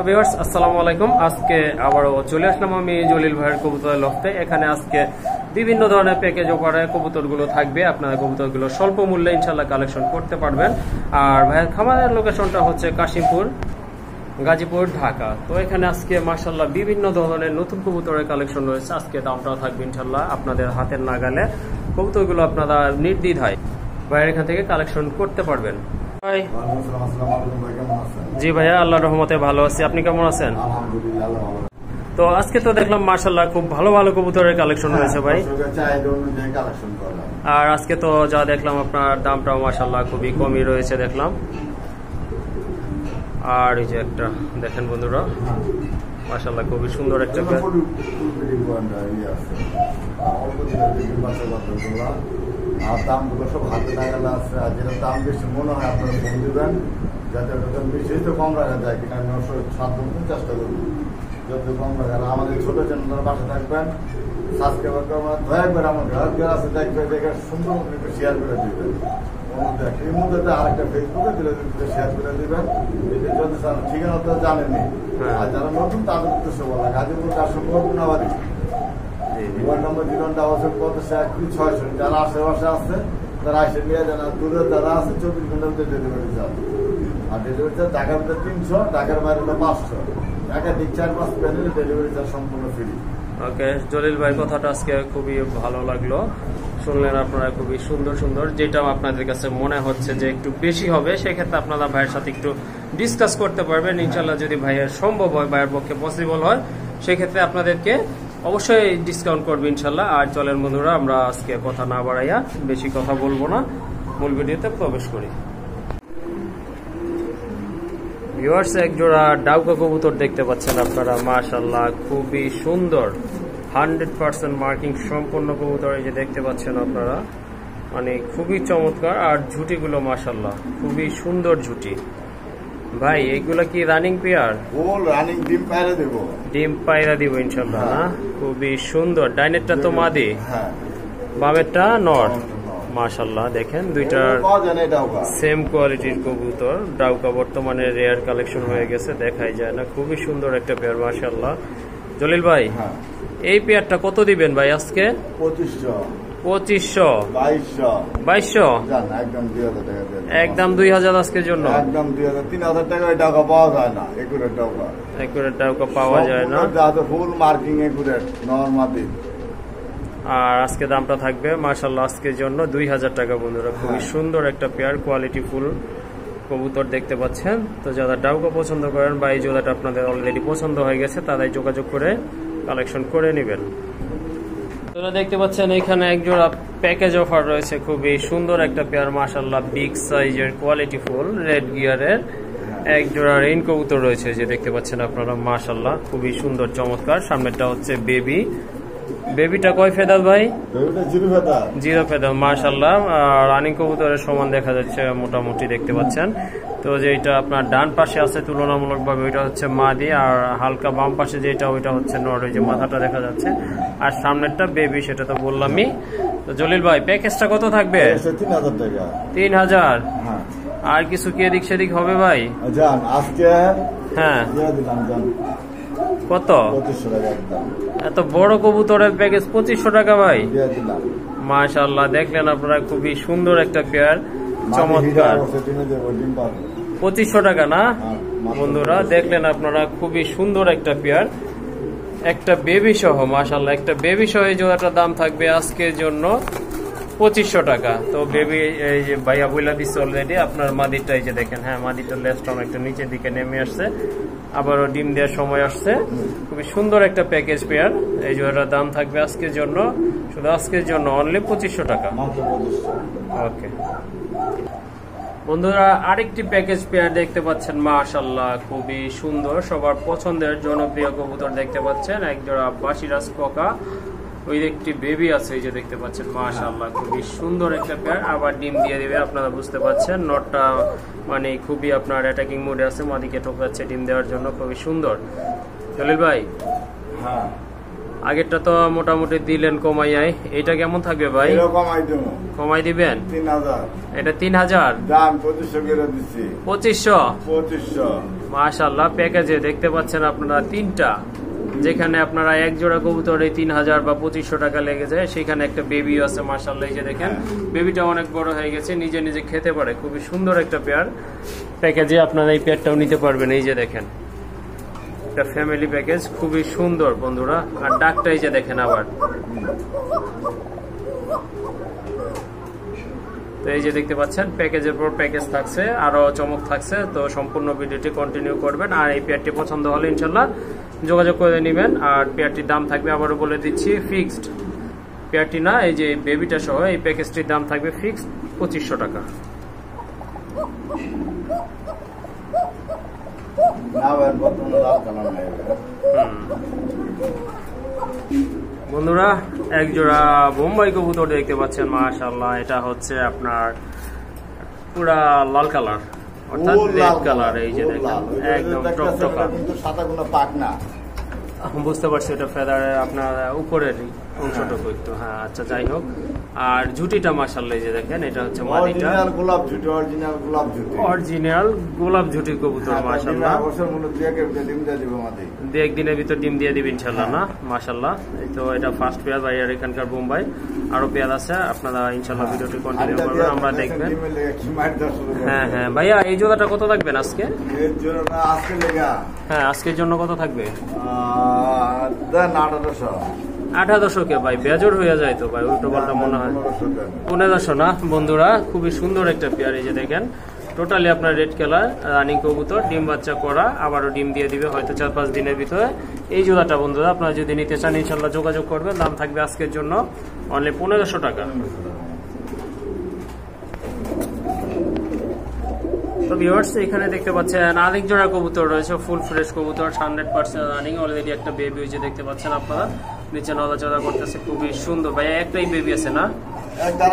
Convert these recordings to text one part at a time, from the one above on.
Viewers আসসালামু আলাইকুম। আজকে আবারও চলে আসলাম আমি জলিল ভাইয়ের কবুতরের লফটে। এখানে আজকে বিভিন্ন ধরনের প্যাকেজ অফারে কবুতরগুলো থাকবে। আপনারা কবুতরগুলো স্বল্প মূল্যে ইনশাল্লাহ কালেকশন করতে পারবেন। আর ভাইয়ের খামারের লোকেশনটা হচ্ছে কাশিমপুর, গাজীপুর, ঢাকা। তো এখানে আজকে মাশাআল্লাহ বিভিন্ন ধরনের নতুন কবুতরের কালেকশন রয়েছে। আজকে দামটাও থাকবে ইনশাল্লাহ আপনাদের হাতের নাগালে। কবুতরগুলো আপনারা নির্দ্বিধায় ভাইয়ের এখান থেকে কালেকশন করতে পারবেন। জি ভাইয়া, আল্লাহর রহমতে ভালো আছি। আপনি কেমন আছেন? তো আজকে তো দেখলাম মাশাআল্লাহ খুব ভালো ভালো কবুতরের কালেকশন হয়েছে ভাই। আর আজকে তো যা দেখলাম আপনার দামটাও মাশাআল্লাহ খুবই কমই রয়েছে দেখলাম। আর এই যে একটা দেখেন বন্ধুরা, মাশাআল্লাহ খুবই সুন্দর একটা আর দামগুলো সব হাতে নাগালে আছে। আর যেটা দাম বেশি মনে হয় আপনারা ফোন দেবেন, যাতে বেশি তো কম রাখা যায় কিনা আমি চেষ্টা করবো যত কম রাখা। আমাদের ছোট চ্যানেলের পাশে থাকবেন, সাবস্ক্রাইব করবেন, দয়া করে আমার ঘর আছে দেখবে, দেখে সুন্দর একটু শেয়ার করে দিবেন। এই মধ্যে আরেকটা ফেসবুকে দিলে শেয়ার করে দিবেন। যদি ঠিকানা তো জানেনি, আর যারা নতুন তাদের উদ্দেশ্য বলা গাজীপুর কাশিমপুর গুণাবাড়ি মোবাইল নম্বর 0-6 যারা আশেপাশে আছে তারা এসে নিয়ে যান। আর দূরে যারা আছে 24 ঘন্টার মধ্যে ডেলিভারি চার্জ। আর ডেলিভারি চার্জ ঢাকার মধ্যে 300, ঢাকার বাইরে 500, ঢাকা ঠিক 4-5 প্যানেলে ডেলিভারি চার্জ সম্পূর্ণ ফ্রি। ওকে, জলিল ভাই কথাটা আজকে খুবই ভালো লাগলো। শুনলেন আপনারা, খুবই সুন্দর সুন্দর। যেটা আপনাদের কাছে মনে হচ্ছে যে একটু বেশি হবে, সেক্ষেত্রে আপনারা ভাইয়ের সাথে একটু ডিসকাস করতে পারবেন ইনশাল্লাহ। যদি ভাইয়ের সম্ভব হয়, ভাইয়ের পক্ষে পসিবল হয়, সেক্ষেত্রে আপনাদেরকে অবশ্যই ডিসকাউন্ট করবে ইনশাল্লাহ। আর চলেন বন্ধুরা, আমরা আজকে কথা না বাড়াইয়া বেশি কথা বলবো না, মূল ভিডিওতে প্রবেশ করি। ভিউয়ার্স, এক জোড়া ডাউকা কবুতর দেখতে পাচ্ছেন আপনারা, মাশাআল্লাহ খুবই সুন্দর 100% মার্কিং সম্পূর্ণ কবুতর। এই যে দেখতে পাচ্ছেন আপনারা, মানে খুবই চমৎকার। আর ঝুটিগুলো মাশাআল্লাহ খুবই সুন্দর ঝুটি। ভাই এগুলা কি রানিং পেয়ার? রানিং ডিম পায়রা দেব। ডিম পায়রা দিব ইনশাআল্লাহ। হ্যাঁ, খুবই সুন্দর। ডাইনেরটা তো মাদি, বামেরটা নর। মাশাআল্লাহ দেখেন দুইটার সেম কোয়ালিটির কবুতর। ডাউকা বর্তমানে রেয়ার কালেকশন হয়ে গেছে, দেখাই যায় না। খুবই সুন্দর একটা পেয়ার মাশাআল্লাহ। জলিল ভাই এই পেয়ারটা কত দিবেন ভাই আজকে? 2500, 2200 একদম 2000 আজকের জন্য। একদম 2000, 3000 টাকায় টাকা পাওয়া যায় না। একুরেট টাকা পাওয়া যায় না। ফুল মার্কিং একুরেট নরমালি। আর আজকে দামটা থাকবে মাশাআল্লাহ আজকের জন্য 2000 টাকা বন্ধুরা। খুবই সুন্দর একটা পেয়ার, কোয়ালিটি ফুল কবুতর দেখতে পাচ্ছেন। তো যারা ডাউকা পছন্দ করেন বা এই জোড়াটা আপনাদের অলরেডি পছন্দ হয়ে গেছে, তারাই যোগাযোগ করে কালেকশন করে নেবেন। তোরা দেখতে পাচ্ছেন এখানে এক জোড়া প্যাকেজ অফার রয়েছে, খুবই সুন্দর একটা পেয়ার মাশাআল্লাহ, বিগ সাইজের কোয়ালিটি ফুল রেড গিয়ারের এক জোড়া রেইন কবুতর রয়েছে, যে দেখতে পাচ্ছেন আপনারা মাশাআল্লাহ খুবই সুন্দর চমৎকার। সামনেরটা হচ্ছে বেবি। বেবিটা কয় ফেদার ভাই? জিরো ফেদার মাশাআল্লাহ। রানিং কবুতরের সমান দেখা যাচ্ছে মোটামুটি দেখতে পাচ্ছেন। তো যেটা আপনার ডান পাশে আছে তুলনামূলকভাবে ওইটা হচ্ছে মাদি, আর হালকা বাম পাশে যেটা ওইটা হচ্ছে নর। ওই যে মাথাটা দেখা যাচ্ছে। আর সামনেরটা বেবি, সেটা তো বললামই। তো জলিল ভাই প্যাকেজটা কত থাকবে? 3000 টাকা। 3000? আর কিছু কি এদিক সেদিক হবে ভাই? আজকে হ্যাঁ কত? 2500 টাকা একদম। এত বড় কবুতরের প্যাকেজ 2500 টাকা ভাই? মাশাআল্লাহ দেখলেন আপনারা, খুবই সুন্দর একটা পেয়ার, চমৎকার। 2500 টাকা না বন্ধুরা? দেখলেন আপনারা, খুবই সুন্দর একটা পেয়ার, একটা বেবি সহ মাশাআল্লাহ। একটা বেবি সহ এই জোড়াটার দাম থাকবে আজকের জন্য 2500 টাকা। তো বেবি এই যে ভাইয়া বইলা দিচ্ছে অলরেডি। আপনার মাদিরটা এই যে দেখেন, হ্যাঁ মাদিরটা লেজটা অনেকটা নিচের দিকে নেমে আসছে, আবারও ডিম দেওয়ার সময় আসছে। খুবই সুন্দর একটা প্যাকেজ পেয়ার। এই জোড়াটার দাম থাকবে আজকের জন্য, শুধু আজকের জন্য অনলি 2500 টাকা। ওকে বন্ধুরা, আরেকটি প্যাকেজ পেয়ার দেখতে পাচ্ছেন মাশাআল্লাহ খুবই সুন্দর, সবার পছন্দের জনপ্রিয় কবুতর দেখতে পাচ্ছেন। এক জোড়া বাসিরাজ পোকা, ওই একটি বেবি আছে, এই যে দেখতে পাচ্ছেন মাশাআল্লাহ খুবই সুন্দর একটা পেয়ার। আবার ডিম দিয়ে দিবে, আপনারা বুঝতে পাচ্ছেন। নটটা মানে খুবই আপনার অ্যাটাকিং মুডে আছে, মাদিকে ঠোকাচ্ছে ডিম দেওয়ার জন্য, খুবই সুন্দর। জলিল ভাই আগেরটা তো মোটামুটি দিলেন কমাইয়াই, এটা কেমন থাকবে ভাই? কমাই দিবেন? 3000। এটা 3000 দাম 2500 করে দিচ্ছি। 2500? মাশাআল্লাহ প্যাকেজে দেখতে পাচ্ছেন আপনারা 3টা, যেখানে আপনারা এক জোড়া কবুতরে 3000 বা 2500 টাকা লেগে যায়, সেখানে একটা বেবি আছে মাশাআল্লাহ। এই যে দেখেন বেবিটা অনেক বড় হয়ে গেছে, নিজে নিজে খেতে পারে, খুবই সুন্দর একটা পেয়ার। প্যাকেজে আপনারা এই পেয়ারটাও নিতে পারবেন। এই যে দেখেন একটা ফ্যামিলি প্যাকেজ, খুবই সুন্দর বন্ধুরা। আর ডাকটা এই যে দেখেন আবার, তো এই যে দেখতে পাচ্ছেন প্যাকেজের পর প্যাকেজ থাকছে, আরো চমক থাকছে। তো সম্পূর্ণ ভিডিওটি কন্টিনিউ করবেন। আর এই পেয়ারটি পছন্দ হলে ইনশাল্লাহ যোগাযোগ করে নেবেন। আর পেয়ারটির দাম থাকবে, আবারও বলে দিচ্ছি, ফিক্সড। পেয়ারটি না, এই যে বেবিটা সহ এই প্যাকেজটির দাম থাকবে ফিক্সড 2500 টাকা। বন্ধুরা এক জোড়া বোম্বাই কবুতর দেখতে পাচ্ছেন মাশাআল্লাহ। এটা হচ্ছে আপনার পুরা লাল কালার, অর্থাৎ রেড কালার। এই যে দেখেন একদম টকটকা, বুঝতে পারছি এটা ফেদারের আপনার উপরের অংশটুকু একটু। হ্যাঁ আচ্ছা, যাই হোক। আর ঝুটিটা মাশাআল্লাহ, এই যে দেখেন এটা হচ্ছে মাদিটা, অরিজিনাল গোলাপ ঝুটি কবুতর মাশাআল্লাহ। দু একদিনের ভিতর ডিম দিয়ে দিবেন ইনশাআল্লাহ না? মাশাআল্লাহ। এই তো এটা ফার্স্ট পেয়ার ভাইয়ার এখানকার বোম্বাই, আরো পেয়ার আছে, আপনারা ইনশাআল্লাহ ভিডিওটি কন্টিনিউ করবেন, আমরা দেখবেন। হ্যাঁ হ্যাঁ ভাইয়া, এই জোড়াটা কত থাকবেন আজকে? হ্যাঁ আজকের জন্য কত থাকবে? 1800 ভাই, বেজর হয়ে যায় তো ভাই, উল্টো পাল্টা মনে হয়। 1500 না বন্ধুরা, খুবই সুন্দর একটা পেয়ার। এই যে দেখেন টোটালি আপনার রেড কালার রানিং কবুতর, ডিম বাচ্চা করা, আবারও ডিম দিয়ে দিবে হয়তো 4-5 দিনের ভিতরে। এই জোড়াটা বন্ধুরা আপনারা যদি নিতে চান ইনশাল্লাহ যোগাযোগ করবেন। দাম থাকবে আজকের জন্য অনলি 1500 টাকা। তো ভিউয়ার্স এখানে দেখতে পাচ্ছেন আরেক জোড়া কবুতর রয়েছে, ফুল ফ্রেশ কবুতর, 100% রানিং। অলরেডি একটা বেবি হয়েছে দেখতে পাচ্ছেন আপনারা, নিচে নড়াচড়া করতেছে, খুবই সুন্দর। ভাই একটাই বেবি আছে না? একটা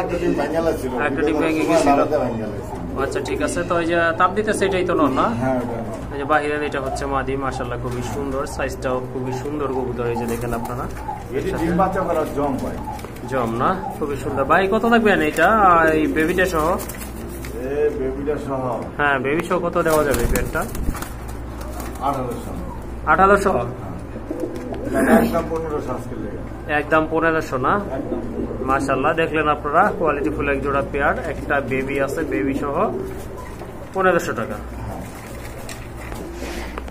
ডিম ভেঙে গেছিল। আচ্ছা ঠিক আছে। তো এই যে তাপ দিতেছে এটাই তো নর না? এই যে বাহিরের এটা হচ্ছে মাদি, মাশাআল্লাহ খুবই সুন্দর, সাইজটাও খুবই সুন্দর কবুতর। এই যে দেখেন আপনারা জম না, খুবই সুন্দর। ভাই কত থাকবেন এটা এই বেবিটা সহ? হ্যাঁ বেবি সহ কত দেওয়া যাবে পেয়ারটা? 1800 একদম 1500 না? মাশাআল্লাহ দেখলেন আপনারা, কোয়ালিটি ফুল এক জোড়া পেয়ার, একটা বেবি আছে, বেবি সহ 1500 টাকা।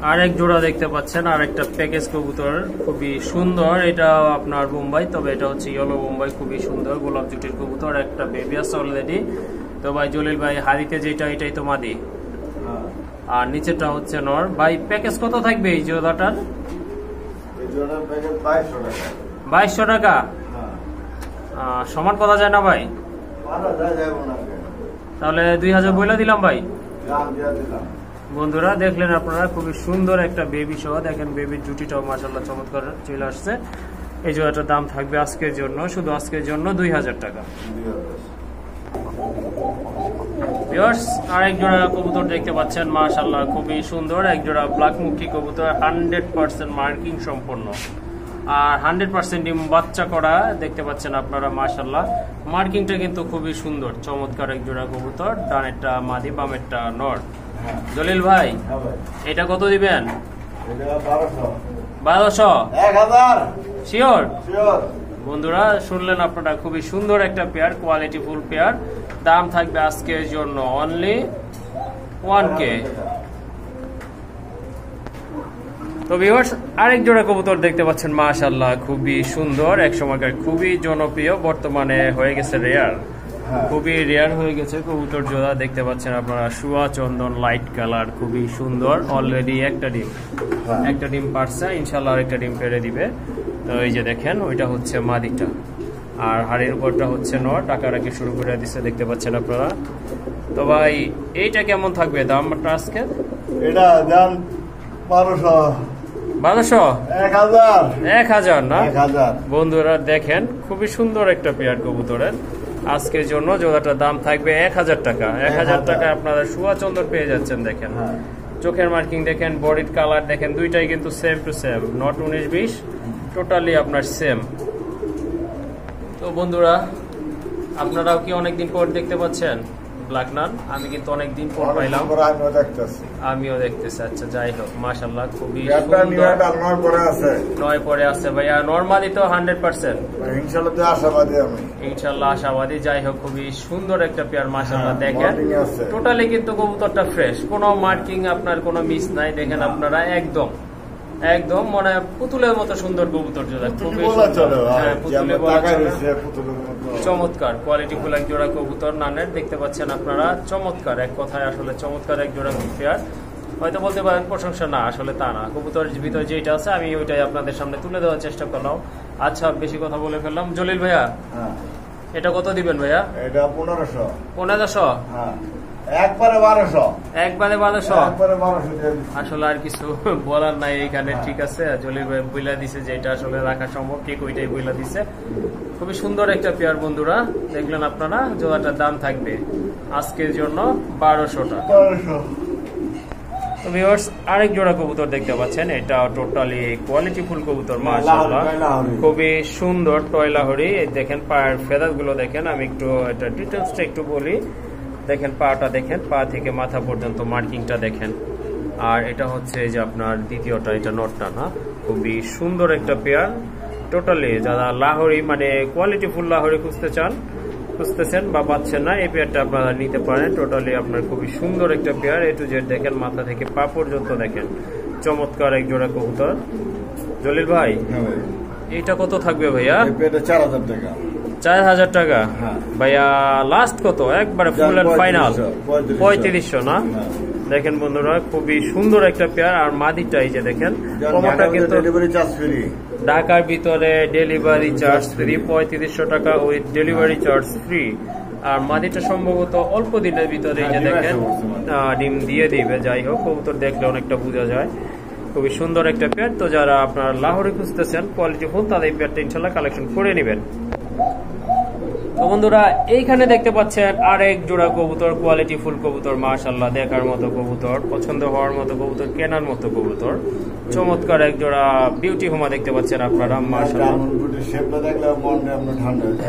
আর এক জোড়া দেখতে পাচ্ছেন, আর একটা প্যাকেজ কবুতর, খুবই সুন্দর। এটা আপনার বোম্বাই, তবে এটা হচ্ছে ইয়েলো বোম্বাই, খুবই সুন্দর গোলাপ জুটির কবুতর, একটা বেবি আছে অলরেডি। তো ভাই জলিল ভাই হাড়িতে যেটা এটাই তো মাদি, আর নিচেটা হচ্ছে নর। ভাই প্যাকেজ কত থাকবে এই জোড়াটার? 2200 টাকা। সমান করা যায় না ভাই? তাহলে 2000 বলে দিলাম ভাই। বন্ধুরা দেখলেন আপনারা, খুবই সুন্দর একটা বেবি সহ, দেখেন বেবির জুটিটাও মাশাআল্লাহ চমৎকার চলে আসছে। এই জোড়াটার দাম থাকবে আজকের জন্য, শুধু আজকের জন্য 2000 টাকা। ভিউয়ার্স আরেক জোড়া কবুতর দেখতে পাচ্ছেন মাশাআল্লাহ, খুবই সুন্দর এক জোড়া ব্ল্যাক মুখী কবুতর, 100% মার্কিং সম্পন্ন আর 100% ডিম বাচ্চা করা দেখতে পাচ্ছেন আপনারা মাশাআল্লাহ। মার্কিংটা কিন্তু খুবই সুন্দর, চমৎকার এক জোড়া কবুতর, ডানেরটা মাদি বামেরটা নর। জলিল ভাই এটা কত দিবেন? 1200 1000 শিওর? বন্ধুরা শুনলেন আপনারা, খুবই সুন্দর একটা পেয়ার, কোয়ালিটি ফুল পেয়ার, দাম থাকবে আজকের জন্য অনলি 1K। তো ভিউয়ার্স আরেক জোড়া কবুতর দেখতে পাচ্ছেন মাশাআল্লাহ, খুবই সুন্দর, এক সময়কার খুবই জনপ্রিয়, বর্তমানে হয়ে গেছে রেয়ার, খুবই রেয়ার হয়ে গেছে কবুতর জোড়া। দেখতে পাচ্ছেন আপনারা শুয়া চন্দন লাইট কালার, খুবই সুন্দর। অলরেডি একটা ডিম পারছে, ইনশাআল্লাহ আরেকটা ডিম পেড়ে দিবে। তো এই যে দেখেন ওইটা হচ্ছে মাদিটা, আর হাড়ির উপরটা হচ্ছে নর, টাকাটাকে শুরু করে দিচ্ছে দেখতে পাচ্ছেন আপনারা। তো ভাই এইটা কেমন থাকবে দামটা আজকে? এটা দাম 1200 1000 না? বন্ধুরা দেখেন খুবই সুন্দর একটা পেয়ার কবুতরের, আজকের জন্য জোড়াটার দাম থাকবে 1000 টাকা। 1000 টাকায় আপনারা শুয়া চন্দন পেয়ে যাচ্ছেন। দেখেন চোখের মার্কিং দেখেন, বডির কালার দেখেন, দুইটাই কিন্তু same to same, not 19-20, totally আপনার সেম। তো বন্ধুরা আপনারাও কি অনেকদিন পর দেখতে পাচ্ছেন? ব্ল্যাক নান, আমি কিন্তু অনেকদিন পর পাইলাম, আমিও দেখতেছি। আচ্ছা যাই হোক, মাশাআল্লাহ খুবই সুন্দর। 9 পরে আছে ভাইয়া, নরমালি তো 100%, ইনশাআল্লাহ আশাবাদী। যাই হোক, খুবই সুন্দর একটা পেয়ার মাশাআল্লাহ। দেখেন টোটালি কিন্তু কবুতরটা ফ্রেশ, কোনো মার্কিং আপনার কোনো মিস নাই। দেখেন আপনারা একদম একদম মানে পুতুলের মতো সুন্দর কবুতর জোড়া, খুবই চমৎকার কোয়ালিটি ফুল এক জোড়া কবুতর নানের দেখতে পাচ্ছেন আপনারা। চমৎকার, এক কথায় আসলে চমৎকার এক জোড়া পেয়ার। হয়তো বলতে পারেন প্রশংসা, না আসলে তা না, কবুতরের ভিতরে যেটা আছে আমি ওইটাই আপনাদের সামনে তুলে দেওয়ার চেষ্টা করলাম। আচ্ছা বেশি কথা বলে ফেললাম। জলিল ভাইয়া এটা কত দিবেন ভাইয়া? এটা 1500। 1500? একবারে 1200। একবারে 1200? একবারে 1200। আসলে আর কিছু বলার নাই এখানে। ঠিক আছে, জলিল ভাই বইলা দিছে যে এটা আসলে রাখা সম্ভব, ঠিক ওইটাই বইলা দিছে। খুবই সুন্দর একটা পেয়ার বন্ধুরা, দেখলেন আপনারা। জোড়াটার দাম থাকবে আজকের জন্য 1200 টাকা। তো ভিউয়ার্স, আরেক জোড়া কবুতর দেখতে পাচ্ছেন, এটা টোটালি কোয়ালিটি ফুল কবুতর মাশাআল্লাহ, খুবই সুন্দর টয়লাহরি। দেখেন পায়ের ফেদার গুলো দেখেন, আমি একটু এটা ডিটেলসটা একটু বলি। দেখেন পাটা দেখেন, পা থেকে মাথা পর্যন্ত মার্কিংটা দেখেন। আর এটা হচ্ছে যে আপনার দ্বিতীয়টা, এটা নটটা না, খুবই সুন্দর একটা পেয়ার। টোটালি যারা লাহোরি মানে কোয়ালিটি ফুল লাহোরি খুঁজতেছেন বা পাচ্ছেন না, এই পেয়ারটা আপনারা নিতে পারেন। টোটালি আপনার খুবই সুন্দর একটা পেয়ার, এ টু জেড দেখেন, মাথা থেকে পা পর্যন্ত দেখেন, চমৎকার এক জোড়া কবুতর। জলিল ভাই এটা কত থাকবে ভাইয়া? 4000 টাকা। 4000 টাকা ভাইয়া, লাস্ট কত? একবারে ফুল এন্ড ফাইনাল 3500 না? দেখেন বন্ধুরা, খুবই সুন্দর একটা পেয়ার। আর মাদিটা এই যে দেখেন, কমটা কিন্তু ঢাকার ভিতরে ডেলিভারি চার্জ ফ্রি, 3500 টাকা উইথ ডেলিভারি চার্জ ফ্রি। আর মাদিটা সম্ভবত অল্প দিনের ভিতরে এই যে দেখেন ডিম দিয়ে দিবে। যাই হোক, কবুতর দেখলে অনেকটা বোঝা যায়। খুবই সুন্দর একটা পেয়ার। তো যারা আপনারা লাহোরে খুঁজতেছেন কোয়ালিটি ফুল, তাদের এই পেয়ারটা ইনশাল্লাহ কালেকশন করে নেবেন। তো বন্ধুরা, এইখানে দেখতে পাচ্ছেন আরেক জোড়া কবুতর, কোয়ালিটি ফুল কবুতর মাশাআল্লাহ, দেখার মতো কবুতর, পছন্দ হওয়ার মতো কবুতর, কেনার মতো কবুতর। চমৎকার এক জোড়া বিউটি হোমা দেখতে পাচ্ছেন আপনারা মাশাআল্লাহ।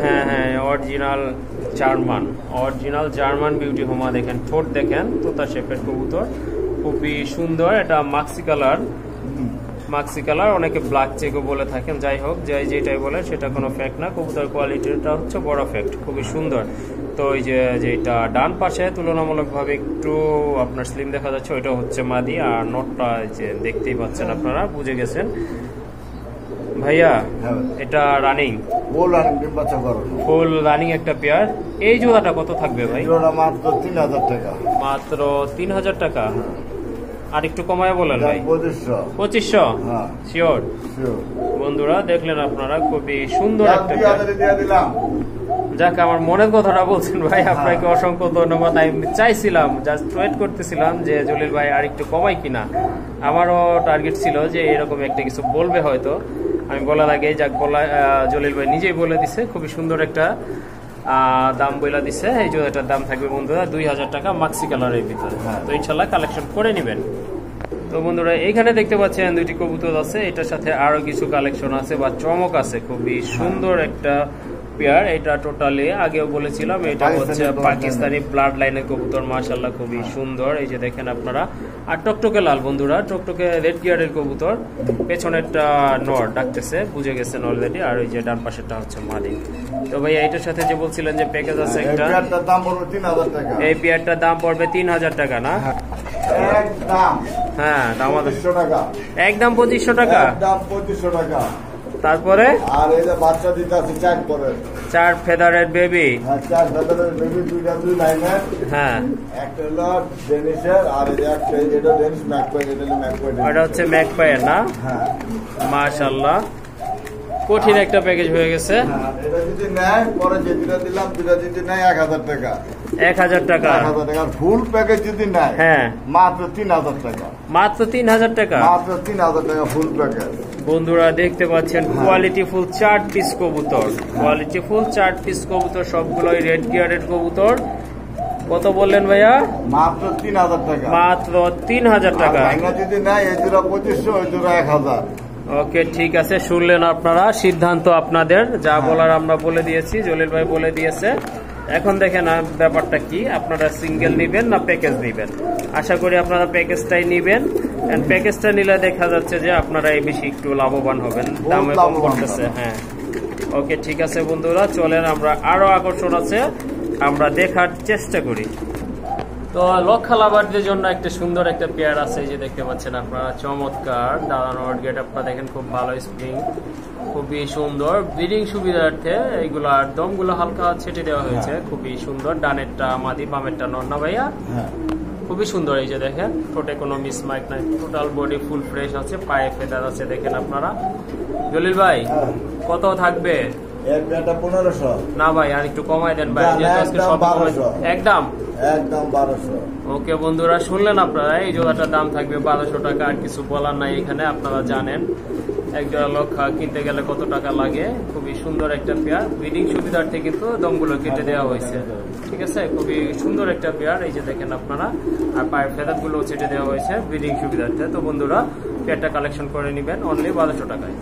হ্যাঁ হ্যাঁ, অরিজিনাল জার্মান বিউটি হোমা। দেখেন ঠোঁট দেখেন, তোতা শেপের কবুতর, খুবই সুন্দর। এটা মাক্সি কালার, অনেকে ব্ল্যাক চেকও বলে থাকেন। যাই হোক, যেটাই বলে সেটা কোনো ফ্যাক্ট না, কবুতর কোয়ালিটিটা হচ্ছে বড় ফ্যাক্ট, খুবই সুন্দর। তো এই যে যেটা ডান পাশে তুলনামূলকভাবে একটু আপনার স্লিম দেখা যাচ্ছে, ওইটা হচ্ছে মাদি। আর নটটা যে দেখতেই পাচ্ছেন আপনারা, বুঝে গেছেন ভাইয়া। এটা রানিং, ফুল রানিং একটা পেয়ার। এই জোড়াটা কত থাকবে ভাই? মাত্র 3000 টাকা। মাত্র 3000 টাকা? আর একটু কমায় বলেন ভাই। 2500? শিওর বন্ধুরা, দেখলেন আপনারা, খুবই সুন্দর একটা পেয়ার। যাক, আমার মনের কথাটা বলছেন ভাই, আপনাকে অসংখ্য ধন্যবাদ। আমি চাইছিলাম, জাস্ট ওয়েট করতেছিলাম যে জলিল ভাই আর একটু কমাই কিনা। আমারও টার্গেট ছিল যে এরকম একটা কিছু বলবে হয়তো, আমি বলার আগে যাক বলা, জলিল ভাই নিজেই বলে দিছে, খুবই সুন্দর একটা দাম বইলা দিছে। এই জোড়াটার দাম থাকবে বন্ধুরা 2000 টাকা, মাক্সি কালারের ভিতরে। তো ইনশাল্লাহ কালেকশন করে নেবেন। তো বন্ধুরা, এইখানে দেখতে পাচ্ছেন দুইটি কবুতর আছে, এটার সাথে আরো কিছু কালেকশন আছে বা চমক আছে। খুবই সুন্দর একটা পেয়ার। এটা টোটালি আগেও বলেছিলাম, এটা হচ্ছে পাকিস্তানি ব্লাড লাইনের কবুতর মাশাআল্লাহ, খুবই সুন্দর। এই যে দেখেন আপনারা, আর টকটকে লাল বন্ধুরা, টকটকে রেড গিয়ারের কবুতর। পেছনেরটা নর ডাকতেছে, বুঝে গেছেন অলরেডি। আর ওই যে ডান পাশেরটা হচ্ছে মাদি। তো ভাই এটার সাথে যে বলছিলেন যে প্যাকেজ আছে একটা, এই পেয়ারটার দাম পড়বে 3000 টাকা না? হ্যাঁ, একদম 2500 টাকা। তারপরে আর এই যে বাচ্চা দিতে আছে 4 ফেদারের বেবি। 4 ফেদারের বেবি, দুইটা 2 লাইনের। হ্যাঁ, একটা হলো ডেনিশের, আর একটা এটা ডেনিশ ম্যাকপাই, এটা হলো ম্যাকপাই। এটা হচ্ছে ম্যাকপাইয়ের না? হ্যাঁ, মাশাআল্লাহ, কঠিন একটা প্যাকেজ হয়ে গেছে। এটা যদি নেয়, পরে যে দুটো দিলাম, দুটো যদি নেয় 1000 টাকা। 1000 টাকা? 1000 টাকা। ফুল প্যাকেজ যদি নেয়, হ্যাঁ, মাত্র 3000 টাকা। মাত্র 3000 টাকা? মাত্র 3000 টাকা ফুল প্যাকেজ। বন্ধুরা দেখতে পাচ্ছেন কোয়ালিটি ফুল 4 পিস কবুতর, কোয়ালিটি ফুল 4 পিস কবুতর, সবগুলোই রেড গিয়ারের কবুতর। কত বললেন ভাইয়া? মাত্র 3000 টাকা। মাত্র 3000 টাকা। যদি নেয়, এই জোড়া 2500, ওই জোড়া 1000। ওকে, ঠিক আছে, শুনলেন আপনারা, সিদ্ধান্ত আপনাদের। যা বলার আমরা বলে দিয়েছি, জলিল ভাই বলে দিয়েছে। এখন দেখেন ব্যাপারটা কি, আপনারা সিঙ্গেল নিবেন না প্যাকেজ নিবেন। আশা করি আপনারা প্যাকেজটাই নিবেন, এন্ড প্যাকেজটা নিলে দেখা যাচ্ছে যে আপনারা এই বেশি একটু লাভবান হবেন, দামে কম করতেছে। হ্যাঁ, ওকে ঠিক আছে বন্ধুরা, চলেন আমরা আরো আকর্ষণ আছে আমরা দেখার চেষ্টা করি। তো লক্ষা লাভারদের জন্য একটা সুন্দর একটা পেয়ার আছে, যে দেখতে পাচ্ছেন আপনারা, চমৎকার দাঁড়ানোর গেট আপনারা দেখেন, খুব ভালো স্প্রিং, খুবই সুন্দর ব্রিডিং সুবিধার্থে এইগুলার দমগুলো হালকা ছেটে দেওয়া হয়েছে, খুবই সুন্দর। ডানেরটা মাদি, বামেরটা নর না ভাইয়া? খুবই সুন্দর। এই যে দেখেন ঠোঁটে কোনো মিসমার্ক নাই, টোটাল বডি ফুল ফ্রেশ আছে, পায়ে ফেদার আছে দেখেন আপনারা। জলিল ভাই কত থাকবে? না ভাই আর একটু কমাই দেন ভাই, একদম 1200। ওকে বন্ধুরা শুনলেন আপনারা, এই জোড়াটার দাম থাকবে 1200 টাকা, আর কিছু বলার নাই এখানে। আপনারা জানেন এক জোড়া লক্ষা কিনতে গেলে কত টাকা লাগে। খুবই সুন্দর একটা পেয়ার, ব্রিডিং সুবিধার্থে কিন্তু দমগুলো কেটে দেওয়া হয়েছে, ঠিক আছে? খুবই সুন্দর একটা পেয়ার, এই যে দেখেন আপনারা, আর পায়ের ফেদার গুলো ছেটে দেওয়া হয়েছে ব্রিডিং সুবিধার্থে। তো বন্ধুরা পেয়ারটা কালেকশন করে নেবেন অনলি 1200 টাকায়।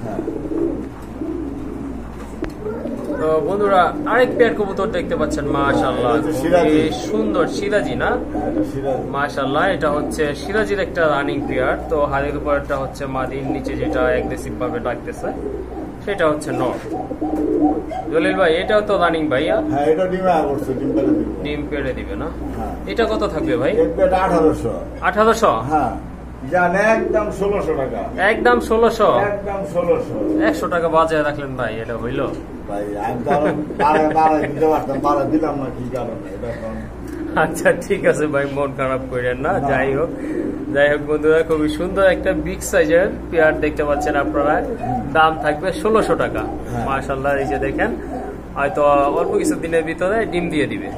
তো বন্ধুরা আরেক পেয়ার কবুতর দেখতে পাচ্ছেন, মাশাআল্লাহ খুবই সুন্দর, সিরাজি না? মাশাআল্লাহ, এটা হচ্ছে সিরাজির একটা রানিং পেয়ার। তো হাড়ের উপরটা হচ্ছে মাদির, নিচে যেটা অ্যাগ্রেসিভ ভাবে ডাকতেছে সেটা হচ্ছে নর। জলিল ভাই এটাও তো রানিং ভাইয়া? হ্যাঁ, এটা ডিম পেড়ে দিবে না? এটা কত থাকবে ভাই? 1800। 1800? হ্যাঁ, একদম 1600 টাকা। একদম 1600? একদম 1600। 100 টাকা বাজায় রাখলেন ভাই, এটা হইলো? আচ্ছা ঠিক আছে ভাই, মন খারাপ করেন না। যাই হোক বন্ধুরা, খুবই সুন্দর একটা বিগ সাইজের পেয়ার দেখতে পাচ্ছেন আপনারা, দাম থাকবে 1600 টাকা। মাশাআল্লাহ, এই যে দেখেন হয়তো অল্প কিছু দিনের ভিতরে ডিম দিয়ে দিবে।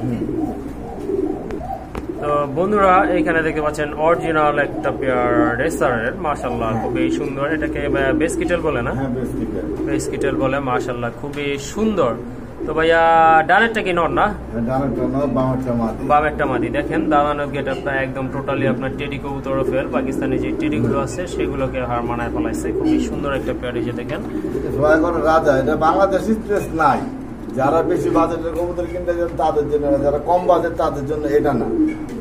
তো বন্ধুরা এইখানে দেখতে পাচ্ছেন অরিজিনাল একটা পেয়ার রেসারের, মাশাআল্লাহ খুবই সুন্দর। এটাকে বেসকিটেল বলে না? বেসকিটেল বলে। মাশাআল্লাহ খুবই সুন্দর। তো ভাইয়া ডানেরটা কি নর না? বামেরটা মাদি। দেখেন দাঁড়ানোর গেট আপনার একদম টোটালি আপনার টেডি কবুতর ফেল, পাকিস্তানি যে টেডি গুলো আছে সেগুলোকে হার মানায় ফেলাইছে। খুবই সুন্দর একটা পেয়ার, এই যে দেখেন রাজা। এটা বাংলাদেশি স্ট্রেস নাই, যারা বেশি বাজেটের কবুতর কিনতে যান তাদের জন্য, যারা কম বাজেট তাদের জন্য এটা না,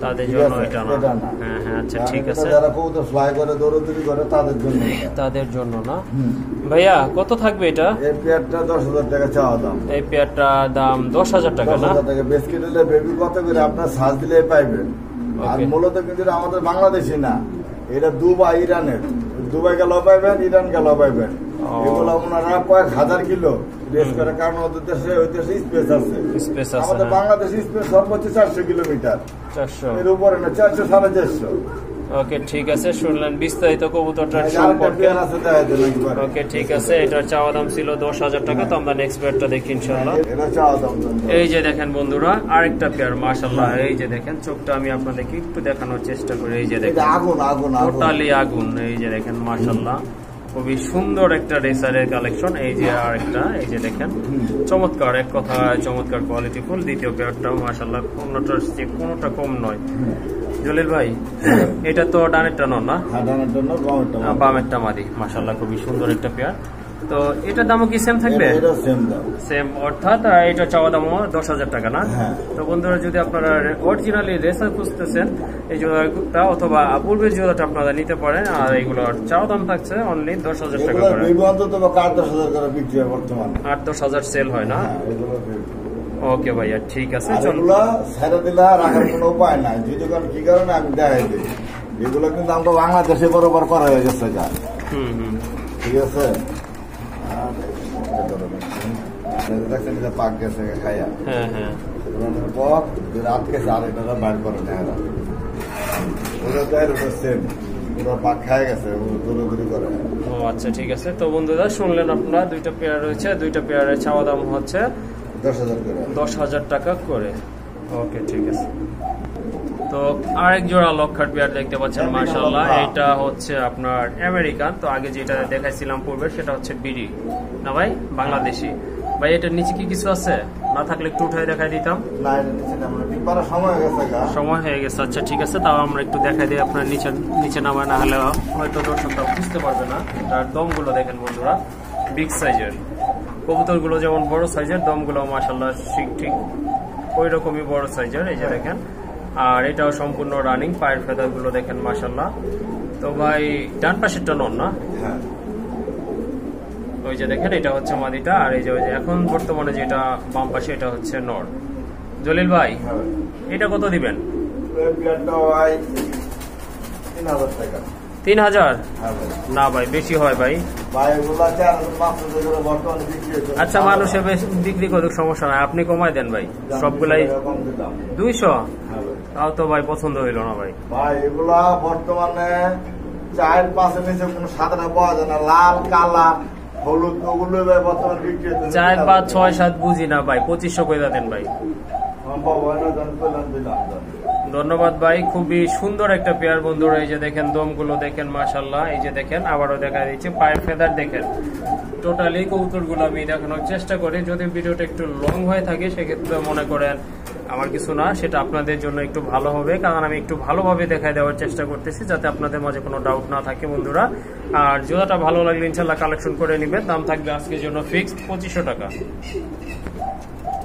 তাদের জন্য এটা না। হ্যাঁ হ্যাঁ, আচ্ছা ঠিক আছে। যারা কবুতর ফ্লাই করে দৌড়াদৌড়ি করে তাদের জন্য না। ভাইয়া কত থাকবে এটা? এই পেয়ারটা 10,000 টাকা চাওয়া দাম। এই পেয়ারটা দাম 10,000 টাকা না? 10,000 টাকা। বেসকিট হলে বেবি কত করে আপনার সাজ দিলে পাইবেন। আর মূলত কিন্তু আমাদের বাংলাদেশি না, এটা দুবাই, ইরানের। দুবাই গেলেও পাইবেন, ইরান গেলেও পাইবেন। এগুলো ওনারা কয়েক হাজার কিলো রেস করে, কারণ ওদের দেশে ওই দেশে স্পেস আছে। আমাদের বাংলাদেশে স্পেস সর্বোচ্চ 400 কিলোমিটার, 400 এর উপরে না, 400 450। ওকে ঠিক আছে, শুনলেন বিস্তারিত কবুতরটার সম্পর্কে। ওকে ঠিক আছে, এটার চাওয়া দাম ছিল 10,000 টাকা। তো আমরা নেক্সট পেয়ারটা দেখি ইনশাআল্লাহ। এই যে দেখেন বন্ধুরা আরেকটা পেয়ার, মাশাআল্লাহ। এই যে দেখেন, চোখটা আমি আপনাদেরকে একটু দেখানোর চেষ্টা করি। এই যে দেখেন আগুন আগুন টোটালি আগুন। এই যে দেখেন মাশাআল্লাহ খুবই সুন্দর একটা রেসারের কালেকশন। এই যে আরেকটা, এই যে দেখেন চমৎকার, এক কথা চমৎকার কোয়ালিটি ফুল। দ্বিতীয় পেয়ারটাও মাশাআল্লাহ কোনটার চেয়ে কোনটা কম নয়। জলিল ভাই এটা তো ডানেরটা নর না? বামেরটা মাদি। মাশাআল্লাহ খুবই সুন্দর একটা পেয়ার। তো এটার দামও কি সেম থাকবে? সেম, অর্থাৎ এটা চাওয়া দামও 10,000 টাকা না? তো বন্ধুরা যদি আপনারা অরিজিনালি রেসার খুঁজতেছেন, এই জোড়াটা অথবা পূর্বের জোড়াটা আপনারা নিতে পারেন। আর এইগুলোর চাওয়া দাম থাকছে অনলি 10,000 টাকা করে। 8-10,000 সেল হয় না? ওকে ভাইয়া ঠিক আছে, এগুলো ছেড়ে দিলে রাখার কোনো উপায় নাই। যদি কি কারণে আমি দেখাই দিই, এগুলো কিন্তু আমরা বাংলাদেশে বরাবর করা হয়ে গেছে। ঠিক আছে, পাক গেছে খাইয়া। হ্যাঁ হ্যাঁ, রাত গেছে আর এটা বাইর করে নেয়, ওরা তো এরকম সেম, ওরা পাক খাই গেছে, দৌড়াদৌড়ি করে। ও আচ্ছা ঠিক আছে। তো বন্ধুরা শুনলেন আপনারা, দুইটা পেয়ার রয়েছে, দুইটা পেয়ারের চাওয়া দাম হচ্ছে 10,000 টাকা করে। ওকে ঠিক আছে। তো আরেক জোড়া লক্ষার পেয়ার দেখতে পাচ্ছেন, মাশাআল্লাহ। এটা হচ্ছে আপনার আমেরিকান। তো আগে যেটা দেখাইছিলাম পূর্বে সেটা হচ্ছে বিডি না ভাই, বাংলাদেশি। ভাই এটার নিচে কি কিছু আছে? না থাকলে একটু উঠাই দেখাই দিতাম। সময় হয়ে গেছে, আচ্ছা ঠিক আছে। তাও আমরা একটু দেখাই দিই আপনার নিচে নামায়, না হলে হয়তো দর্শকরা বুঝতে পারবে না। এটার দমগুলো দেখেন বন্ধুরা, বিগ সাইজের কবুতরগুলো যেমন বড় সাইজের, দমগুলো মাশাআল্লাহ ঠিক ওই রকমই বড় সাইজের, এই যে দেখেন। আর এটাও সম্পূর্ণ রানিং, পায়ের ফেদার গুলো দেখেন মাশাআল্লাহ। তো ভাই ডান পাশেরটা নন না? হ্যাঁ, ওই যে দেখেন এটা হচ্ছে মাদিটা, আর এই যে এখন বর্তমানে যেটা বাম পাশে এটা হচ্ছে নর। জলিল ভাই এটা কত দিবেন? 3000? না ভাই বেশি হয় ভাই। আচ্ছা মানুষে বিক্রি করুক, সমস্যা নাই, আপনি কমাই দেন ভাই। সবগুলাই 200? তাও তো ভাই পছন্দ হইল না ভাই। ভাই এগুলা বর্তমানে 4-5 নিচে কোনো সাদাটা পাওয়া যায় না, লাল কালা হলুদ ওগুলো বর্তমানে বিক্রি হচ্ছে 4, 5, 6, 7 বুঝি না ভাই, 2500 কইরা দেন ভাই। ধন্যবাদ ভাই, খুবই সুন্দর একটা পেয়ার বন্ধুরা। এই যে দেখেন দমগুলো দেখেন মাশাআল্লাহ। এই যে দেখেন আবারও দেখা দিচ্ছে পায়ের ফেদার দেখেন। টোটালি কবুতরগুলো আমি দেখানোর চেষ্টা করি, যদি ভিডিওটা একটু লং হয়ে থাকে সেক্ষেত্রে মনে করেন আমার কিছু না, সেটা আপনাদের জন্য একটু ভালো হবে, কারণ আমি একটু ভালোভাবে দেখাই দেওয়ার চেষ্টা করতেছি যাতে আপনাদের মাঝে কোনো ডাউট না থাকে বন্ধুরা। আর জোড়াটা ভালো লাগলে ইনশাল্লাহ কালেকশন করে নেবেন। দাম থাকবে আজকের জন্য ফিক্সড 2500 টাকা।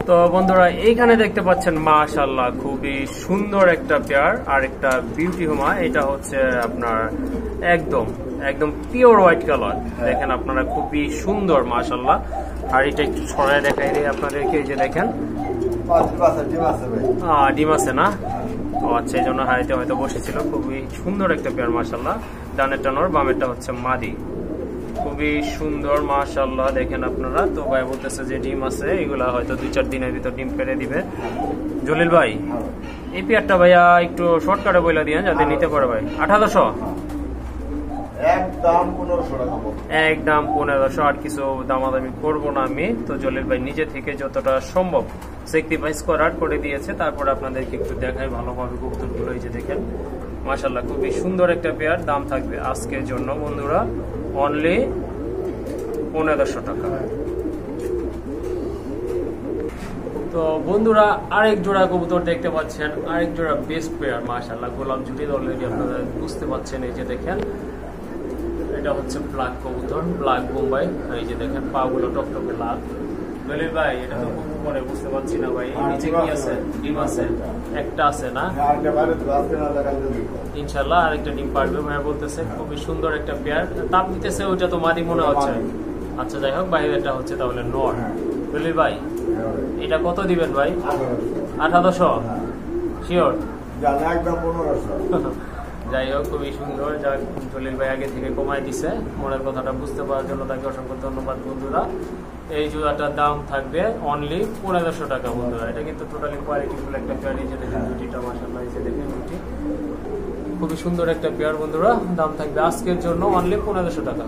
তো বন্ধুরা এইখানে দেখতে পাচ্ছেন মাশাআল্লাহ খুবই সুন্দর একটা পেয়ার আর একটা বিউটি হুমা। এটা হচ্ছে আপনার একদম পিওর হোয়াইট কালার, দেখেন আপনারা খুবই সুন্দর মাশাআল্লাহ। আর এটা একটু ছড়ায় দেখাই দিই আপনাদেরকে, এই যে দেখেন ডিম আছে না? ও আচ্ছা, এই জন্য হাইতে হয়তো বসেছিল। খুবই সুন্দর একটা পেয়ার মাশাআল্লাহ। ডানেরটা নর, বামেরটা হচ্ছে মাদি। খুবই সুন্দর মাশাআল্লাহ, দেখেন আপনারা। তো ভাই বলতেছে যে ডিম আছে, এগুলা হয়তো 2-4 দিনের ভিতর ডিম পেড়ে দিবে। জলিল ভাই এই পেয়ারটা ভাইয়া একটু শর্টকাটে বলে দিয়েন যাতে নিতে পারে ভাই। 1800? একদম 1500, আর কিছু দামাদামি করবো না আমি। তো জলিল ভাই নিজে থেকে যতটা সম্ভব স্যাক্রিফাইস করার করে দিয়েছে। তারপর আপনাদেরকে একটু দেখাই ভালোভাবে কবুতরগুলো। এই যে দেখেন মাশাআল্লাহ খুবই সুন্দর একটা পেয়ার। দাম থাকবে আজকের জন্য বন্ধুরা অনলি 1500 টাকা। তো বন্ধুরা আরেক জোড়া কবুতর দেখতে পাচ্ছেন, আরেক জোড়া বেস্ট পেয়ার মাশাআল্লাহ, গোলাপ জুটি। অলরেডি আপনারা বুঝতে পাচ্ছেন, এই যে দেখেন এটা হচ্ছে ব্ল্যাক কবুতর, ব্ল্যাক বোম্বাই। এই যে দেখেন পা গুলো টকটকে লাল। জলিল ভাই এটা তো খুব উপরে বুঝতে পারছি না ভাই, নিচে কি আছে? ডিম আছে? একটা আছে না? ইনশাল্লাহ আরেকটা ডিম পারবে ভাইয়া বলতেছে। খুবই সুন্দর একটা পেয়ার। তাপ দিতেছে, ওইটা তো মাদি মনে হচ্ছে। আচ্ছা যাই হোক, বাইরেটা হচ্ছে তাহলে নর। জলিল ভাই এটা কত দিবেন ভাই? 1800? শিওর? যাই হোক খুবই সুন্দর। যাক জলিল ভাই আগে থেকে কমাই দিছে, মনের কথাটা বুঝতে পারার জন্য তাকে অসংখ্য ধন্যবাদ বন্ধুরা। এই জোড়াটার দাম থাকবে অনলি 1500 টাকা বন্ধুরা। এটা কিন্তু টোটালি কোয়ালিটিফুল একটা পেয়ার। এই যে দেখেন দুটিটা মাশাআল্লাহ, এই যে দেখেন দুটি খুবই সুন্দর একটা পেয়ার বন্ধুরা। দাম থাকবে আজকের জন্য অনলি 1500 টাকা।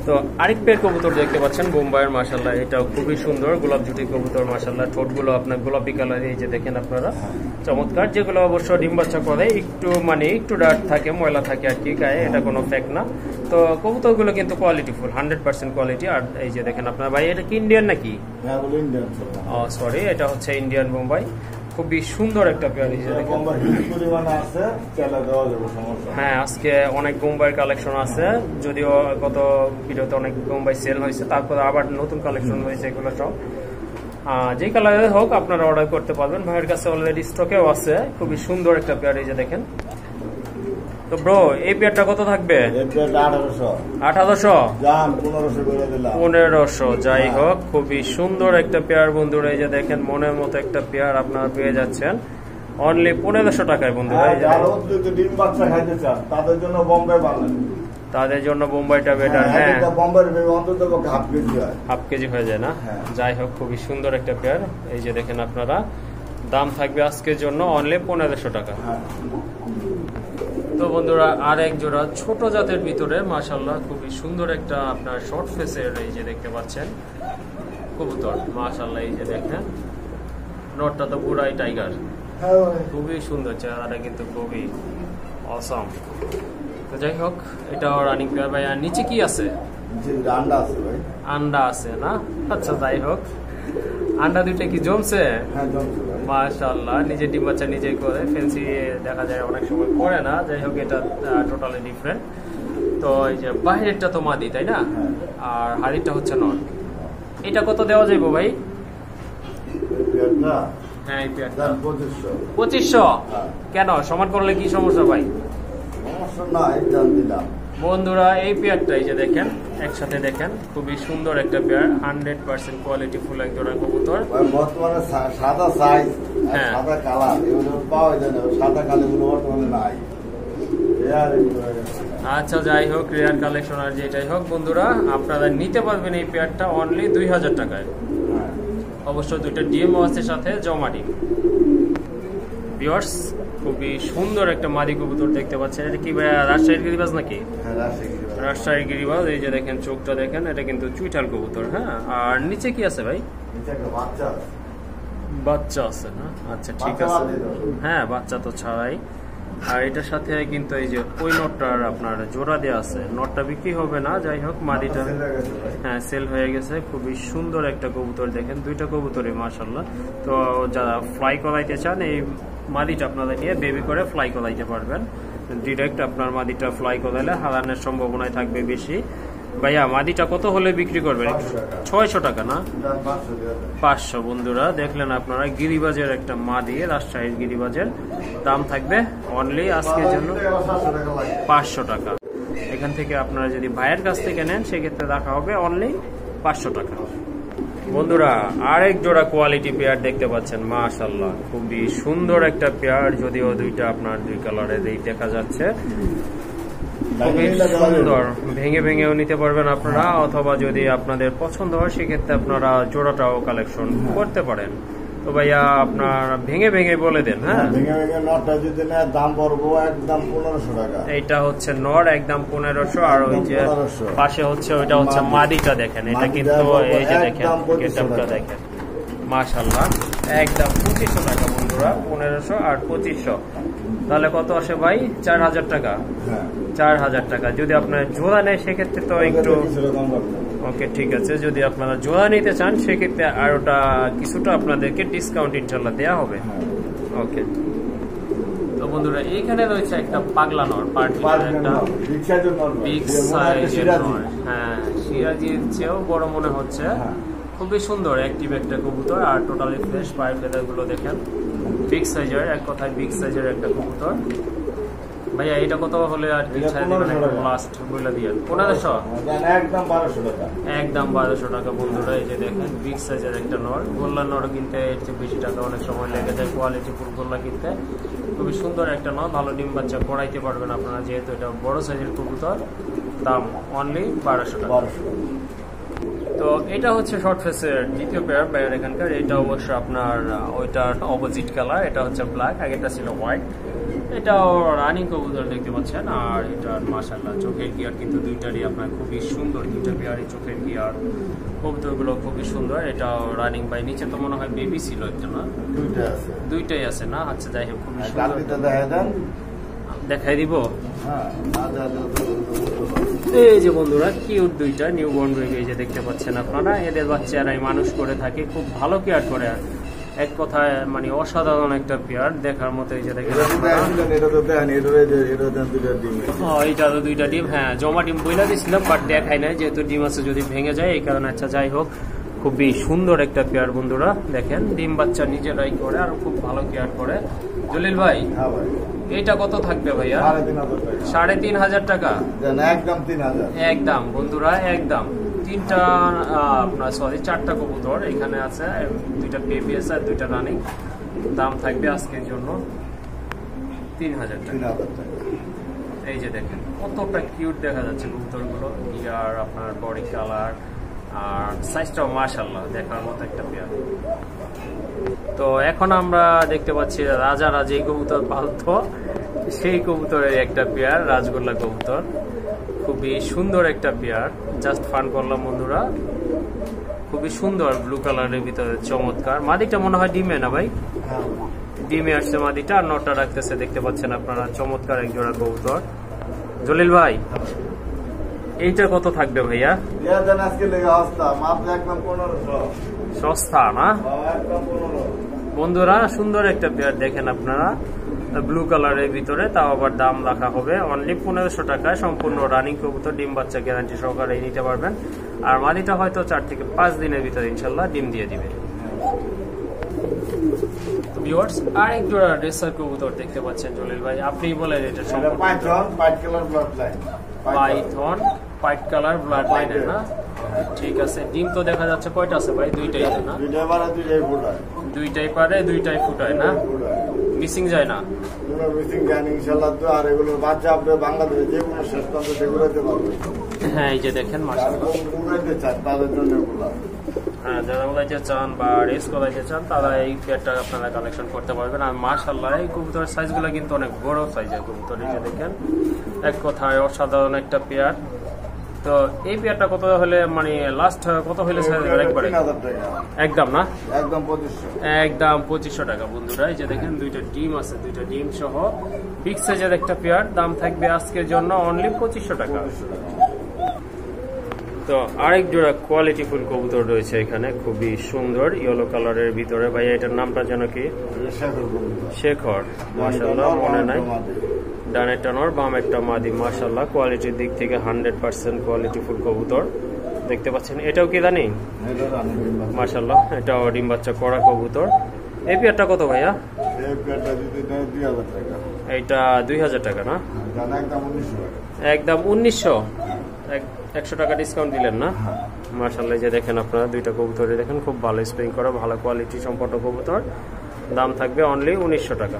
তো আরেক পেয়ার কবুতর দেখতে পাচ্ছেন বোম্বাইয়ের মাশাআল্লাহ, এটাও খুবই সুন্দর গোলাপ জুটি কবুতর মাশাআল্লাহ। ঠোঁটগুলো আপনার গোলাপি কালার, এই যে দেখেন আপনারা চমৎকার। যেগুলো অবশ্য ডিম বাচ্চা করে একটু ডার্ট থাকে, ময়লা থাকে আর কি গায়ে, এটা কোনো ফ্যাক্ট না। তো কবুতরগুলো কিন্তু কোয়ালিটিফুল, 100% কোয়ালিটি। আর এই যে দেখেন আপনার ভাই এটা কি ইন্ডিয়ান নাকি? ও সরি, এটা হচ্ছে ইন্ডিয়ান বোম্বাই। খুবই সুন্দর একটা পেয়ার। হ্যাঁ আজকে অনেক বোম্বাই কালেকশন আছে, যদিও গত ভিডিওতে অনেক বোম্বাই সেল হয়েছে, তারপরে আবার নতুন কালেকশন হয়েছে। এগুলো সব যে কালারের হোক আপনারা অর্ডার করতে পারবেন, ভাইয়ের কাছে অলরেডি স্টকেও আছে। খুবই সুন্দর একটা পেয়ার, এই যে দেখেন। তো ব্রো এই পেয়ারটা কত থাকবে? 1800? 1500? যাই হোক খুবই সুন্দর একটা পেয়ার বন্ধুরা। এই যে দেখেন মনের মতো একটা পেয়ার আপনারা পেয়ে যাচ্ছেন অনলি 1500 টাকায় বন্ধুরা। তাদের জন্য বোম্বাইটা বেটার। হ্যাঁ হাফ কেজি হয়ে যায় না? যাই হোক খুবই সুন্দর একটা পেয়ার। এই যে দেখেন আপনারা, দাম থাকবে আজকের জন্য অনলি 1500 টাকা। তো বন্ধুরা আর এক জোড়া ছোট জাতের ভিতরে মাশাআল্লাহ খুবই সুন্দর একটা আপনার শর্ট ফেসের, এই যে দেখতে পাচ্ছেন কবুতর মাশাআল্লাহ। এই যে দেখেন নটটা তো পুরাই টাইগার, খুবই সুন্দর চেহারাটা, কিন্তু খুবই অসম। তো যাই হোক এটাও রানিং পেয়ার ভাই। আর নিচে কি আছে? আন্ডা আছে না? আচ্ছা যাই হোক, আন্ডা দুইটা কি জমছে? মাশাআল্লাহ, নিজে ডিম বাচ্চা নিজে করে, ফেন্সি দেখা যায় অনেক সময় করে না। যাই হোক এটা টোটালি ডিফারেন্ট। তো এই যে বাইরেরটা তো মাদি তাই না, আর হাড়িটা হচ্ছে নর। এটা কত দেওয়া যাইবো ভাই? হ্যাঁ এই পেয়ারটা 2500। 2500 হ্যাঁ। কেন সমান করলে কি সমস্যা ভাই? সমস্যা নাই, দাম দিলাম। বন্ধুরা এই পেয়ারটা এই যে দেখেন একসাথে দেখেন খুবই সুন্দর একটা পেয়ার 100% কোয়ালিটি ফুল এক জোড়া কবুতর। বর্তমানে সাদা সাইজ হ্যাঁ। সাদা কালার এগুলো পাওয়া যায় না, সাদা কালারগুলো বর্তমানে নাই। আচ্ছা যাই হোক রেয়ার কালেকশন আর যেটাই হোক বন্ধুরা আপনারা নিতে পারবেন এই পেয়ারটা অনলি 2000 টাকায়। অবশ্য দুইটা ডিএমও আছে সাথে জমা ডিম। ভিউয়ার্স খুবই সুন্দর একটা মাদি কবুতর দেখতে পাচ্ছেন। এটা কি রাজশাহীর গিরিবাজ নাকি? রাজশাহীর গিরিবাজ। এই যে দেখেন চোখটা দেখেন, এটা কিন্তু চুইঠাল কবুতর। হ্যাঁ আর নিচে কি আছে ভাই? বাচ্চা আছে না? আচ্ছা ঠিক আছে। হ্যাঁ বাচ্চা তো ছাড়াই। আর এটার সাথে কিন্তু এই যে ওই নটটার আপনার জোড়া দেওয়া আছে, নটটা বিক্রি হবে না। যাই হোক মাদিটা হ্যাঁ সেল হয়ে গেছে। খুবই সুন্দর একটা কবুতর দেখেন, দুইটা কবুতরই মাশাআল্লাহ। তো যারা ফ্লাই করাইতে চান এই মাদিটা আপনারা নিয়ে বেবি করে ফ্লাই করাইতে পারবেন। ডিরেক্ট আপনার মাদিটা ফ্লাই করাইলে হারানোর সম্ভাবনায় থাকবে বেশি। ভাইয়া মাদিটা কত হলে বিক্রি করবেন? 600 টাকা না 500। বন্ধুরা দেখলেন আপনারা গিরিবাজের একটা মাদি, রাজশাহীর গিরিবাজের দাম থাকবে অনলি আজকের জন্য 500 টাকা। এখান থেকে আপনারা যদি ভাইয়ের কাছ থেকে নেন সেক্ষেত্রে রাখা হবে অনলি 500 টাকা। বন্ধুরা আরেক জোড়া কোয়ালিটি পেয়ার দেখতে পাচ্ছেন মাশাআল্লাহ, খুবই সুন্দর একটা পেয়ার। যদিও দুইটা আপনার দুই কালারের দেখা যাচ্ছে, খুবই সুন্দর। ভেঙে ভেঙেও নিতে পারবেন আপনারা, অথবা যদি আপনাদের পছন্দ হয় সেক্ষেত্রে আপনারা জোড়াটাও কালেকশন করতে পারেন। তো ভাইয়া আপনার ভেঙে ভেঙে বলে দেন। হ্যাঁ ভেঙে ভেঙে নটটা যদি নেয় দাম পড়বো একদম 1500 টাকা। এইটা হচ্ছে নর একদম 1500। আর ওই যে পাশে হচ্ছে ওইটা হচ্ছে মাদিটা দেখেন, এটা কিন্তু এই যে দেখেন গেটআপটা দেখেন মাশাআল্লাহ একদম 2500 টাকা বন্ধুরা। 1500 আর 2500 তাহলে কত আসে ভাই? 4000 টাকা। 4000 টাকা। যদি আপনার জোড়া নেয় সেক্ষেত্রে তো একটু ওকে ঠিক আছে। যদি আপনারা জোড়া নিতে চান সেক্ষেত্রে আর ওটা কিছুটা আপনাদেরকে ডিসকাউন্ট ইনশাল্লাহ দেওয়া হবে। ওকে তো বন্ধুরা এইখানে রয়েছে একটা পাগলা নর, একটা বিগ সাইজের নর। হ্যাঁ সিরাজির চেয়েও বড় মনে হচ্ছে। খুবই সুন্দর অ্যাক্টিভ একটা কবুতর। আর টোটালি ফ্রেশ পায়ের ফেদার গুলো দেখেন, বিগ সাইজের, এক কথায় বিগ সাইজের একটা কবুতর। ভাইয়া এটা কত হলে আর কি ছাড় দিবেন? লাস্ট বলে দিয়ে 1500 একদম 1200 টাকা। একদম 1200 টাকা বন্ধুরা। এই যে দেখেন বিগ সাইজের একটা নর। গোল্লা নর কিনতে এর চেয়ে বেশি টাকা অনেক সময় লেগে যায় কোয়ালিটি ফুল গোল্লা কিনতে। খুবই সুন্দর একটা নর, ভালো ডিম বাচ্চা করাইতে পারবেন আপনারা, যেহেতু এটা বড় সাইজের কবুতর। দাম অনলি 1200 টাকা। তো এটা হচ্ছে শর্ট ফেসের দ্বিতীয় পেয়ার ভাইয়ার এখানকার। এটা অবশ্য আপনার ওইটার অপোজিট কালার, এটা হচ্ছে ব্ল্যাক, আগেটা ছিল হোয়াইট। এটাও রানিং কবুতর দেখতে পাচ্ছেন। আর এটার মাশাআল্লাহ চোখের গিয়ার কিন্তু দুইটারই আপনার খুবই সুন্দর, দুইটা পেয়ারই চোখের গিয়ার। কবুতরগুলো খুবই সুন্দর। এটাও রানিং বাই। নিচে তো মনে হয় বেবি ছিল একটা না? দুইটাই আছে না? আচ্ছা যাই হোক খুবই সুন্দর। দেখাই দিব। এই যে বন্ধুরা কিউট দুইটা নিউ বর্ন বেবি, এই যে দেখতে পাচ্ছেন আপনারা। এদের বাচ্চারাই মানুষ করে থাকে, খুব ভালো কেয়ার করে। এক কথায় মানে অসাধারণ একটা পেয়ার দেখার মতো। এই যে দেখেন এইটা তো দুইটা ডিম। হ্যাঁ জমা ডিম বইলা দিয়েছিলাম বাট দেখাই নাই, যেহেতু ডিম আছে যদি ভেঙে যায় এই কারণে। আচ্ছা যাই হোক খুবই সুন্দর একটা পেয়ার বন্ধুরা। দেখেন ডিম বাচ্চা নিজেরাই করে আর খুব ভালো কেয়ার করে। জলিল ভাই এইটা কত থাকবে ভাইয়া? 3500 টাকা। একদম 3000। একদম বন্ধুরা একদম। তিনটা আপনার সরি 4টা কবুতর এখানে আছে, দুইটা বেবি আছে আর দুইটা রানিং। দাম থাকবে আজকের জন্য 3000 টাকা। এই যে দেখেন কতটা কিউট দেখা যাচ্ছে কবুতরগুলো, গিয়ার আপনার বডি কালার আর সাইজটাও মাশাআল্লাহ দেখার মতো একটা পেয়ার। তো এখন আমরা দেখতে পাচ্ছি রাজারা যে কবুতর পালতো সেই কবুতরের একটা পেয়ার, রাজগোল্লা কবুতর। খুবই সুন্দর একটা পেয়ার, জাস্ট ফান করলাম বন্ধুরা। খুবই সুন্দর ব্লু কালারের ভিতরে চমৎকার। মাদিটা মনে হয় ডিমে না ভাই? ডিমে আসছে মাদিটা, আর নটা রাখতেছে দেখতে পাচ্ছেন আপনারা। চমৎকার এক জোড়া কবুতর। জলিল ভাই এইটা কত থাকবে ভাইয়া? সস্তা না বন্ধুরা? সুন্দর একটা পেয়ার দেখেন আপনারা, ব্লু কালারের ভিতরে, তাও আবার দাম রাখা হবে অনলি 1500 টাকায়। সম্পূর্ণ রানিং কবুতর, ডিম বাচ্চা গ্যারান্টি সহকারে নিতে পারবেন। আর মাদিটা হয়তো 4 থেকে 5 দিনের ভিতরে ইনশাল্লাহ ডিম দিয়ে দিবে। ভিউয়ার্স আরেক জোড়া রেসার কবুতর দেখতে পাচ্ছেন জলিল ভাই, আপনি বলেন এটা সম্পর্কে। Python white colour blood line, Python white colour blood লাইনের না? ঠিক আছে। ডিম তো দেখা যাচ্ছে কয়টা আছে ভাই? দুইটাই আছে না? দুইটাই পারে দুইটাই ফুটায়, দুইটাই পারে দুইটাই ফুটায় না? মিসিং যায় না? কোনো মিসিং জানি ইনশাআল্লাহ। তো আর এগুলোর বাচ্চা আপনি বাংলাদেশে যে কোনো শেষ প্রান্ত সেগুলোতে পারবেন। হ্যাঁ এই যে দেখেন মাশাআল্লাহ, উড়াইতে চান তাদের জন্য এগুলো। হ্যাঁ যারা উড়াইতে চান বা রেস করাইতে চান তারা এই পেয়ারটা আপনারা কালেকশন করতে পারবেন। আর মাশাআল্লাহ এই কবুতরের সাইজগুলো কিন্তু অনেক বড় সাইজের কবুতর, এই যে দেখেন এক কথায় অসাধারণ একটা পেয়ার। তো এই পেয়ারটা কত হলে মানে লাস্ট কত হলে একবারে 3000 টাকা একদম না? একদম 2500, একদম 2500 টাকা বন্ধুরা। এই যে দেখেন দুইটা ডিম আছে, দুইটা ডিম সহ বিগ সাইজের একটা পেয়ার, দাম থাকবে আজকের জন্য অনলি 2500 টাকা। তো আরেক জোড়া কোয়ালিটি ফুল কবুতর রয়েছে এখানে, খুবই সুন্দর ইয়েলো কালারের ভিতরে। ভাই এটার নামটা যেন কি? শেখর। মাশাআল্লাহ মনে নাই, ডানেরটা নর বামেরটা মাদি। মাশাআল্লাহ কোয়ালিটির দিক থেকে 100% কোয়ালিটি ফুল কবুতর দেখতে পাচ্ছেন। এটাও কি জানি? মাশাআল্লাহ এটাও ডিম বাচ্চা করা কবুতর। এই পেয়ারটা কত ভাইয়া? এই পেয়ারটা যদি নেয় 2000 টাকা। এইটা 2000 টাকা না? একদম 1900 টাকা। একদম 1900, 100 টাকা ডিসকাউন্ট দিলেন না? মাশাআল্লাহ যে দেখেন আপনারা দুইটা কবুতরে দেখেন খুব ভালো স্প্রিং করা ভালো কোয়ালিটি সম্পন্ন কবুতর, দাম থাকবে অনলি 1900 টাকা।